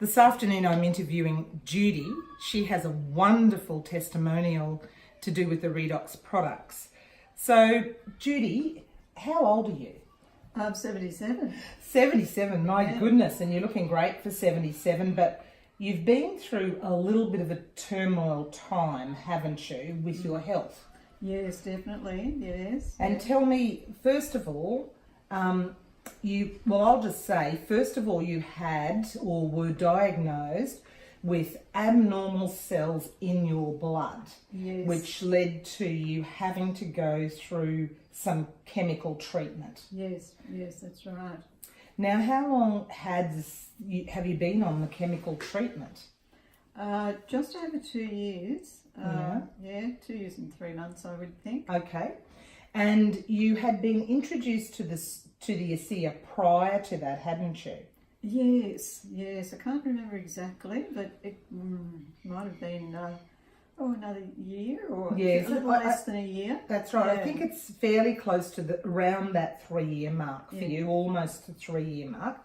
This afternoon I'm interviewing Judy. She has a wonderful testimonial to do with the Redox products. So, Judy, how old are you? I'm 77. 77, my goodness, and you're looking great for 77, but you've been through a little bit of a turmoil time, haven't you, with your health? Yes, definitely, yes. And tell me, first of all, I'll just say, first of all, you had or were diagnosed with abnormal cells in your blood, Yes. which led to you having to go through some chemical treatment. Yes, that's right. Now, how long have you been on the chemical treatment? Just over 2 years. Yeah. 2 years and 3 months, I would think. Okay. And you had been introduced to the ASEA prior to that, hadn't you? Yes. I can't remember exactly, but it might have been another year or Yes. a little less than a year. That's right. Yeah. I think it's fairly close to around that 3-year mark for Yeah. you, almost the 3-year mark.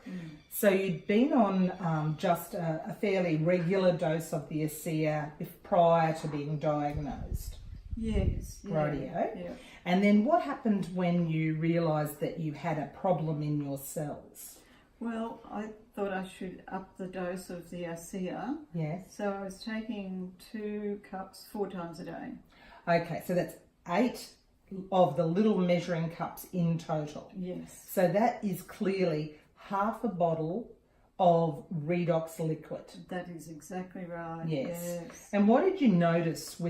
So you'd been on just a fairly regular dose of the ASEA prior to being diagnosed. Yes. Yeah. Rightio. Yeah. And then what happened when you realised that you had a problem in your cells? Well, I thought I should up the dose of the ASEA. Yes. So I was taking 2 cups 4 times a day. Okay, so that's 8 of the little measuring cups in total. Yes. So that is clearly half a bottle of Redox liquid. That is exactly right. Yes. Yes. And what did you notice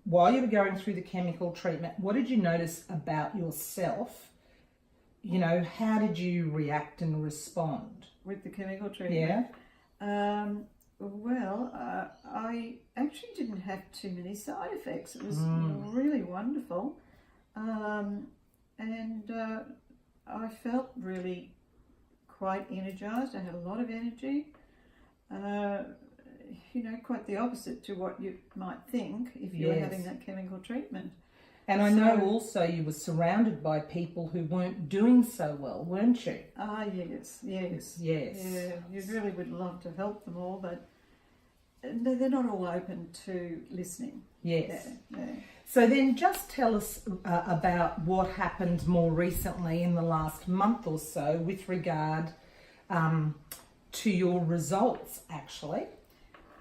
while you were going through the chemical treatment, what did you notice about yourself? You know, how did you react and respond? With the chemical treatment? Yeah. I actually didn't have too many side effects. It was really wonderful. I felt really quite energised. I had a lot of energy. Quite the opposite to what you might think if you were having that chemical treatment. And I know also you were surrounded by people who weren't doing so well, weren't you? Yes. Yes. Yeah, you really would love to help them all, but they're not all open to listening. Yes. Yeah. So then just tell us about what happened more recently in the last month or so with regard to your results, actually.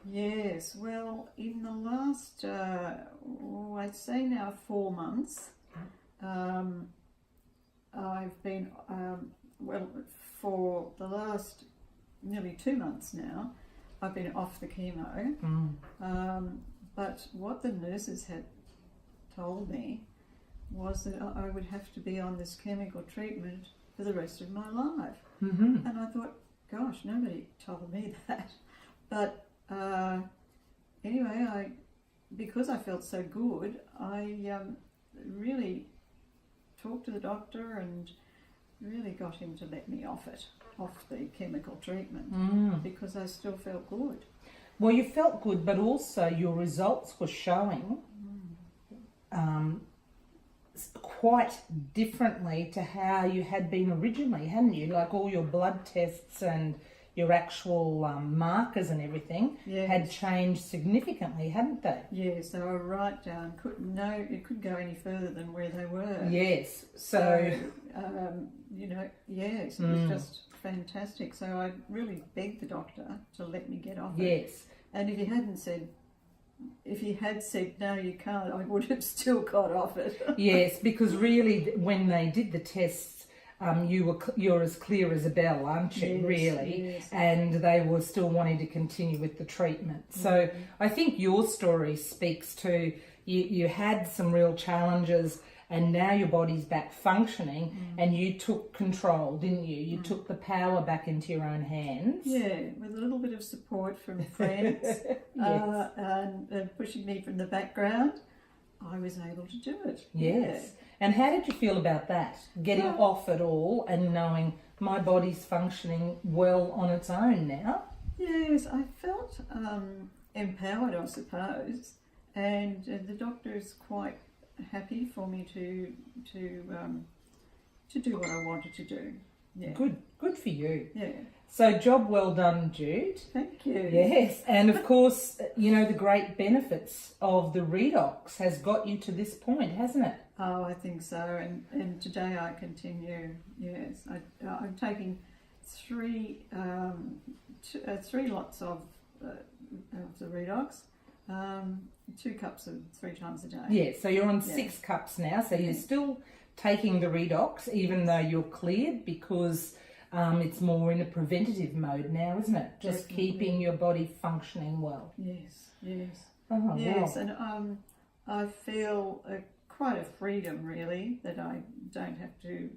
Yes, well, in the last, I'd say now 4 months, I've been, for the last nearly 2 months now, I've been off the chemo. But what the nurses had told me was that I would have to be on this chemical treatment for the rest of my life. And I thought, gosh, nobody told me that. But anyway, because I felt so good, I really talked to the doctor and really got him to let me off the chemical treatment, because I still felt good. Well, you felt good, but also your results were showing quite differently to how you had been originally, hadn't you? Like all your blood tests and your actual markers and everything had changed significantly, hadn't they? Yes, they were right down. It couldn't go any further than where they were. Yes. Yes, it was just fantastic. So I really begged the doctor to let me get off it. Yes. And if he had said no, you can't, I would have still got off it. Yes, because really, when they did the tests, you're as clear as a bell, aren't you? Yes, really, yes. And they were still wanting to continue with the treatment. So I think your story speaks to you had some real challenges, and now your body's back functioning, and you took control, didn't you? You took the power back into your own hands. Yeah, with a little bit of support from friends and pushing me from the background, I was able to do it. Yes. Yeah. And how did you feel about that? Getting off it all and knowing my body's functioning well on its own now? Yes, I felt empowered, I suppose, and the doctor is quite happy for me to do what I wanted to do. Yeah. Good for you. Yeah. So job well done, Jude. Thank you. Yes, and of course, you know, the great benefits of the Redox has got you to this point, hasn't it? Oh, I think so. And today I continue. Yes, I'm taking three lots of the Redox, 2 cups of 3 times a day. Yeah, so you're on 6 cups now, so you're still taking the Redox even though you're cleared, because it's more in a preventative mode now, isn't it? Just keeping your body functioning well. Yes, yes. Oh, yes, wow. and I feel quite a freedom, really, that I don't have to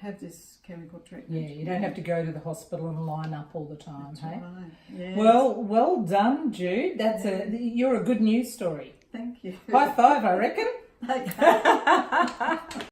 have this chemical treatment. Yeah, you don't have to go to the hospital and line up all the time, That's hey? right. Yes. Well done, Jude. You're a good news story. Thank you. High five, I reckon. Okay.